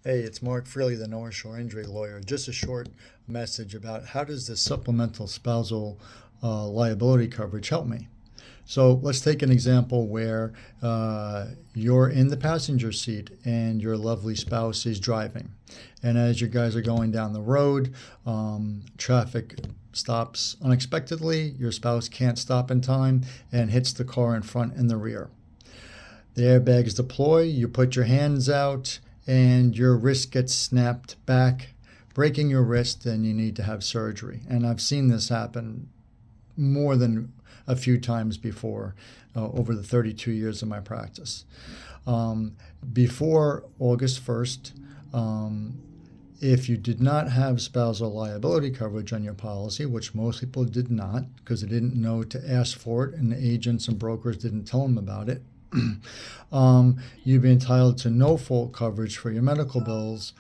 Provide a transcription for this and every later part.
Hey, it's Mark Freeley, the North Shore Injury Lawyer. Just a short message about how does the supplemental spousal liability coverage help me? So let's take an example where you're in the passenger seat and your lovely spouse is driving. And as you guys are going down the road, traffic stops unexpectedly. Your spouse can't stop in time and hits the car in front and the rear. The airbags deploy, you put your hands out, and your wrist gets snapped back, breaking your wrist, and you need to have surgery. And I've seen this happen more than a few times before over the 32 years of my practice. Before August 1st, if you did not have spousal liability coverage on your policy, which most people did not because they didn't know to ask for it and the agents and brokers didn't tell them about it, you'd be entitled to no fault coverage for your medical bills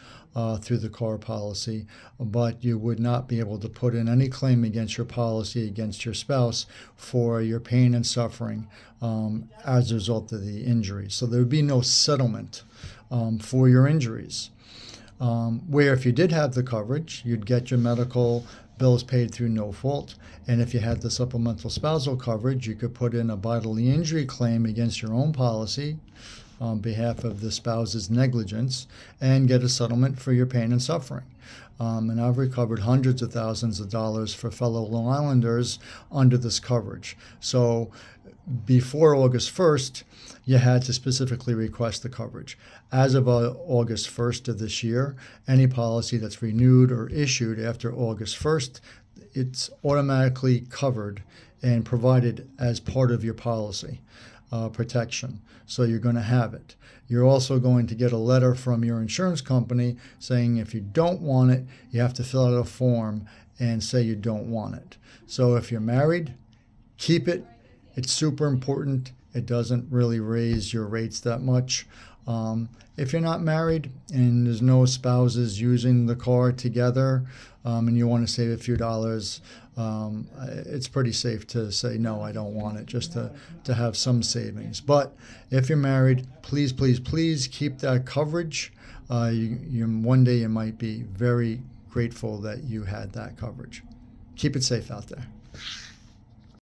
through the car policy, but you would not be able to put in any claim against your policy against your spouse for your pain and suffering as a result of the injury. So there would be no settlement for your injuries. Where if you did have the coverage, you'd get your medical bills paid through no fault. And if you had the supplemental spousal coverage, you could put in a bodily injury claim against your own policy on behalf of the spouse's negligence and get a settlement for your pain and suffering. And I've recovered hundreds of thousands of dollars for fellow Long Islanders under this coverage. So before August 1st, you had to specifically request the coverage. As of August 1st of this year, any policy that's renewed or issued after August 1st, it's automatically covered and provided as part of your policy protection. So you're going to have it. You're also going to get a letter from your insurance company saying if you don't want it, you have to fill out a form and say you don't want it. So if you're married, keep it. It's super important. It doesn't really raise your rates that much. If you're not married and there's no spouses using the car together and you want to save a few dollars, it's pretty safe to say, no, I don't want it, just to have some savings. But if you're married, please, please, please keep that coverage. One day you might be very grateful that you had that coverage. Keep it safe out there.